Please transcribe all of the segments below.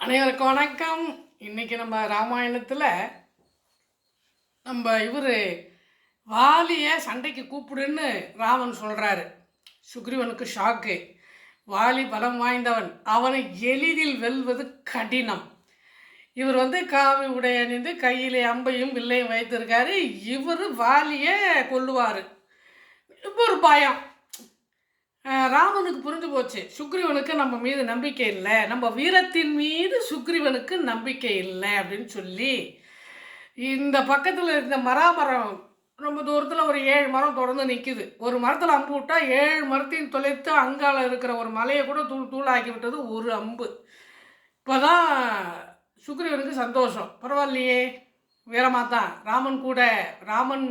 அனைவருக்கும் வணக்கம். இன்னைக்கு நம்ம ராமாயணத்தில் இவர் வாலியை சண்டைக்கு கூப்பிடுன்னு ராமன் சொல்கிறாரு. சுக்ரீவனுக்கு ஷாக்கு. வாலி பலம் வாய்ந்தவன், அவனை எளிதில் வெல்வது கடினம். இவர் காவி உடை அணிந்து கையிலே அம்பையும் வில்லையும் வைத்திருக்காரு. இவர் வாலியை கொல்லுவார். இப்போ ஒரு பயம். ராமனுக்கு புரிஞ்சு போச்சு, சுக்ரீவனுக்கு நம்ம மீது நம்பிக்கை இல்லை, நம்ம வீரத்தின் மீது சுக்ரீவனுக்கு நம்பிக்கை இல்லை அப்படின்னு சொல்லி இந்த பக்கத்தில் இருந்த மரம் ரொம்ப தூரத்தில் ஒரு 7 மரம் தொடர்ந்து நிற்குது. ஒரு மரத்தில் அம்பு விட்டால் 7 மரத்தையும் தொலைத்து அங்கால இருக்கிற ஒரு மலையை கூட தூளாக்கி விட்டது ஒரு அம்பு. இப்போ தான் சுக்ரீவனுக்கு சந்தோஷம். பரவாயில்லையே, வீரமாக தான் ராமன்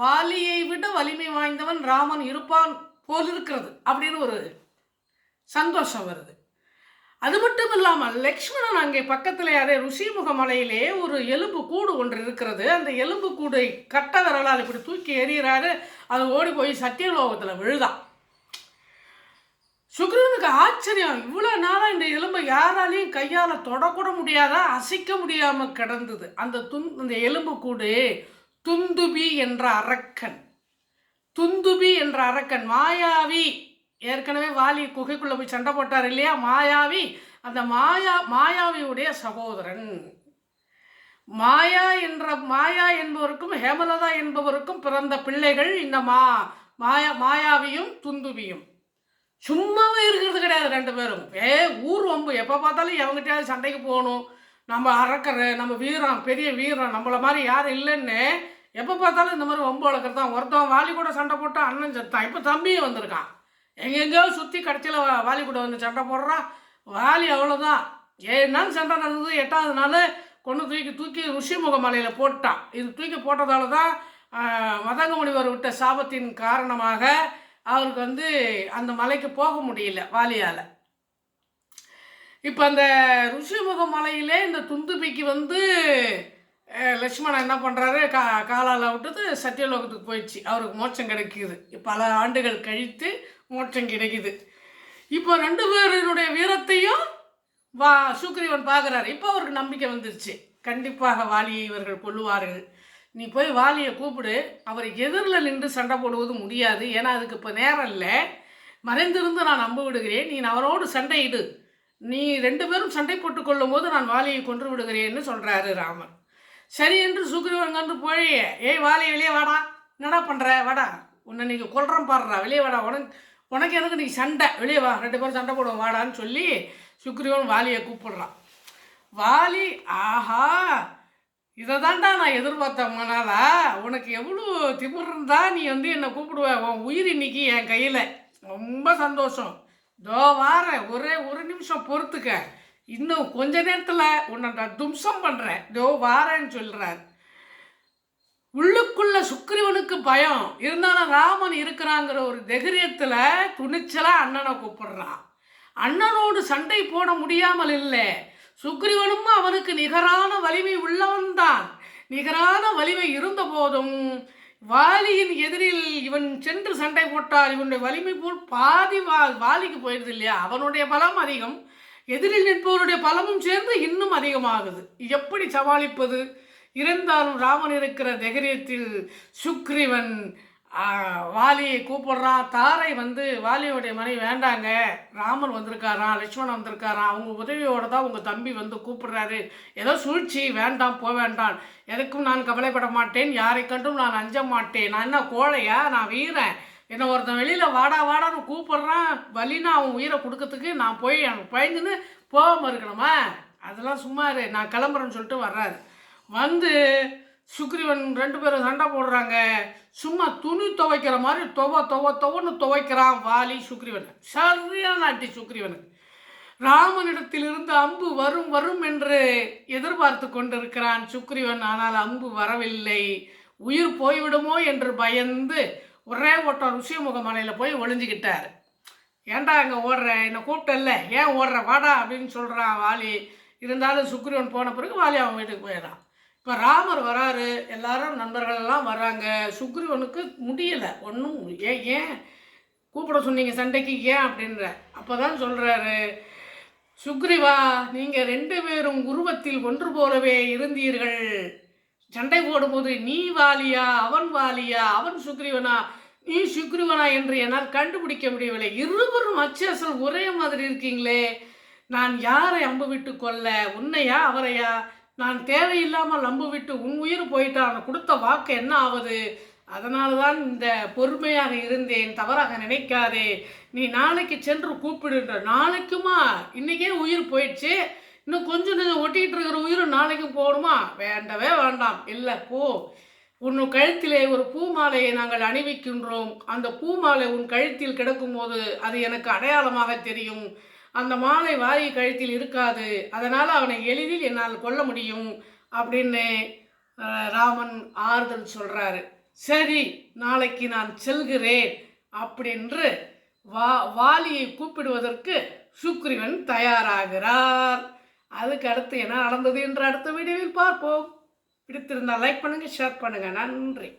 வாலியை விட வலிமை வாய்ந்தவன் ராமன் இருப்பான் போல் இருக்கிறது அப்படின்னு ஒரு சந்தோஷம் வருது. அது மட்டும் இல்லாமல் லக்ஷ்மணன் அங்கே பக்கத்தில் அதே ருஷிமுக மலையிலே ஒரு எலும்பு கூடு ஒன்று இருக்கிறது. அந்த எலும்பு கூடை கட்ட விரலால் இப்படி தூக்கி எறிகிறாரு. அது ஓடி போய் சத்தியலோகத்தில் விழுதான். சுக்ரீவனுக்கு ஆச்சரியம், இவ்வளோ நாளாக இந்த எலும்பை யாராலையும் கையால் தொடக்கூட முடியாதா, அசைக்க முடியாமல் கிடந்தது. அந்த எலும்பு கூடு துந்துபி என்ற அரக்கன் மாயாவி. ஏற்கனவே வாலி குகைக்குள்ளே போய் சண்டை போட்டார் இல்லையா, மாயாவி. அந்த மாயாவியுடைய சகோதரன். மாயா என்பவருக்கும் ஹேமலதா என்பவருக்கும் பிறந்த பிள்ளைகள் இந்த மாயாவியும் துந்துபியும். சும்மாவே இருக்கிறது கிடையாது. 2 பேரும் ஊர் வம்பு. எப்போ பார்த்தாலும் எவங்கிட்டையாவது சண்டைக்கு போகணும். நம்ம நம்ம வீரம், பெரிய வீரம், நம்மளை மாதிரி யாரும் இல்லைன்னு எப்போ பார்த்தாலும் இந்த மாதிரி வம்பு வளர்க்குறது தான். ஒருத்தவன் வாலி கூட சண்டை போட்டால் அண்ணன் செத்தான். இப்போ தம்பியும் வந்திருக்கான். எங்கெங்கேயோ சுற்றி கடைசியில் வாலி கூட வந்து சண்டை போடுறான். வாலி அவ்வளோதான். 7 நாள் சண்டை நடந்தது. 8வது நாள் தூக்கி ருஷிமுக மலையில் போட்டான். இது தூக்கி போட்டதால தான் மதங்க முனிவர் விட்ட சாபத்தின் காரணமாக அவருக்கு அந்த மலைக்கு போக முடியல வாலியால். இப்போ அந்த ருஷிமுக மலையிலே இந்த துந்துபிக்கு லக்ஷ்மணன் என்ன பண்ணுறாரு, காலால் விட்டது சத்தியலோகத்துக்கு போயிடுச்சு. அவருக்கு மோட்சம் கிடைக்கிது. பல ஆண்டுகள் கழித்து மோட்சம் கிடைக்குது. இப்போ 2 பேருடைய வீரத்தையும் சுக்ரீவன் பார்க்குறாரு. இப்போ அவருக்கு நம்பிக்கை வந்துருச்சு, கண்டிப்பாக வாலியை இவர்கள் கொல்லுவார்கள். நீ போய் வாலியை கூப்பிடு. அவர் எதிரில் நின்று சண்டை போடுவது முடியாது, ஏன்னா அதுக்கு இப்போ நேரம் இல்லை. மறைந்திருந்து நான் நம்ப விடுகிறேன், நீ அவரோடு சண்டையிடு. நீ 2 பேரும் சண்டை போட்டு கொள்ளும் போது நான் வாலியை கொன்று விடுகிறேன்னு சொல்கிறாரு ராமன். சரி என்று சுக்ரீவன் போய், ஏய் வாலி வெளியே வாடா, என்னடா பண்ணுற, வாடா, உன்னை நீங்கள் கொல்றோம் பாடுறா, வெளியே வாடா, உனக்கு எனக்கு நீ சண்டை, வெளியே வா, 2 பேரும் சண்டை போடுவோம் வாடான்னு சொல்லி சுக்ரீவன் வாலியை கூப்பிடுறான். வாலி, ஆஹா, இதை தாண்டா நான் எதிர்பார்த்தோம்னாலா, உனக்கு எவ்வளோ திமிர் இருந்தா நீ என்னை கூப்பிடுவ, உன் உயிர் இன்னைக்கு என் கையில், ரொம்ப சந்தோஷம், தோ வாரேன், ஒரு நிமிஷம் பொறுத்துக்க, இன்னும் கொஞ்ச நேரத்தில் உன்னை நான் தும்சம் பண்ணுறேன், தோ வாரேன்னு சொல்கிறார். உள்ளுக்குள்ள சுக்ரீவனுக்கு பயம் இருந்தாலும் ராமன் இருக்கிறாங்கிற ஒரு தைரியத்தில் துணிச்சலாக அண்ணனை கூப்பிடுறான். அண்ணனோடு சண்டை போட முடியாமல் இல்லை. சுக்ரீவனும் அவனுக்கு நிகரான வலிமை உள்ளவன் தான். நிகரான வலிமை இருந்த போதும் வாலியின் எதிரில் இவன் சென்று சண்டை போட்டால் இவனுடைய வலிமை போல் பாதி வாலிக்கு போயிடுது இல்லையா. அவனுடைய பலம் அதிகம், எதிரில் நிற்பவருடைய பலமும் சேர்ந்து இன்னும் அதிகமாகுது. எப்படி சமாளிப்பது? இருந்தாலும் ராமன் இருக்கிற தைரியத்தில் சுக்ரீவன் வாலியை கூப்பிடுறான். தாரை வாலியோடைய மனைவி, வேண்டாங்க, ராமன் வந்திருக்காரான், லக்ஷ்மணன் வந்திருக்காரான், அவங்க உதவியோடு தான் உங்கள் தம்பி கூப்பிடுறாரு, ஏதோ சூழ்ச்சி, வேண்டாம், போக வேண்டாம், எதுக்கும் நான் கவலைப்பட மாட்டேன், யாரை கண்டும் நான் அஞ்ச மாட்டேன், நான் என்ன கோழையா, நான் வீரன், என்னை ஒருத்தன் வெளியில் வாடான்னு கூப்பிட்றான், வலினா அவன் உயிரை கொடுக்கறதுக்கு நான் போய் எனக்கு பயந்துன்னு போகாமல் இருக்கணுமா, அதெல்லாம் சும்மா இரு, நான் கிளம்புறேன்னு சொல்லிட்டு வர்றாரு. சுக்ரீவன் 2 பேரும் சண்டை போடுறாங்க. சும்மா துணி துவைக்கிற மாதிரி துவன்னு துவைக்கிறான் வாலி சுக்ரீவன். சரியான அடி சுக்ரீவனுக்கு. ராமனிடத்திலிருந்து அம்பு வரும் என்று எதிர்பார்த்து கொண்டிருக்கிறான் சுக்ரீவன். ஆனால் அம்பு வரவில்லை. உயிர் போய்விடுமோ என்று பயந்து ஒரே ஓட்டம் ருஷிமுக மலையில் போய் ஒளிஞ்சிக்கிட்டார். ஏன்டா அங்கே ஓடுற, என்னை கூப்பிட்டல்ல, ஏன் ஓடுற, வாடா அப்படின்னு சொல்கிறான் வாலி. இருந்தாலும் சுக்ரீவன் போன பிறகு வாலி அவன் வீட்டுக்கு போயிடறான். இப்போ ராமர் வராரு, எல்லாரும் நண்பர்களெல்லாம் வர்றாங்க. சுக்ரீவனுக்கு முடியலை ஒன்றும். ஏன் கூப்பிட சொன்னீங்க சண்டைக்கு, ஏன் அப்படின்ற. அப்போ தான் சொல்கிறாரு, சுக்ரீவா, நீங்க 2 பேரும் உருவத்தில் ஒன்று போலவே இருந்தீர்கள். சண்டை போடும்போது நீ வாலியா, அவன் வாலியா, அவன் சுக்ரீவனா, நீ சுக்ரீவனா என்று என்னால் கண்டுபிடிக்க முடியவில்லை. இருவரும் அச்சசல் ஒரே மாதிரி இருக்கீங்களே. நான் யாரை அம்பு விட்டு கொல்ல? உன்னையா அவரையா? நான் தேவையில்லாமல் அம்பு விட்டு உன் உயிர் போயிட்டா அவன் கொடுத்த வாக்கு என்ன ஆவது? அதனால தான் இந்த பொறுமையாக இருந்தேன். தவறாக நினைக்காதே. நீ நாளைக்கு சென்று கூப்பிடுன்ற. நாளைக்குமா? இன்னைக்கே உயிர் போயிடுச்சு. இன்னும் கொஞ்சம் கொஞ்சம் ஒட்டிகிட்டு இருக்கிற உயிரும் நாளைக்கும் போகணுமா? வேண்டவே வேண்டாம். இல்லை போ. உன் கழுத்திலே ஒரு பூ மாலையை நாங்கள் அணிவிக்கின்றோம். அந்த பூ மாலை உன் கழுத்தில் கிடக்கும்போது அது எனக்கு அடையாளமாக தெரியும். அந்த மாலை வாரி கழுத்தில் இருக்காது. அதனால் அவனை எளிதில் என்னால் கொல்ல முடியும் அப்படின்னு ராமன் ஆறுதல் சொல்கிறாரு. சரி, நாளைக்கு நான் செல்கிறேன் அப்படின்று வாலியை கூப்பிடுவதற்கு சுக்ரீவன் தயாராகிறார். அதுக்கு அடுத்து என்ன நடந்தது என்று அடுத்த வீடியோவில் பார்ப்போம். பிடித்திருந்தால் லைக் பண்ணுங்கள், ஷேர் பண்ணுங்கள். நன்றி.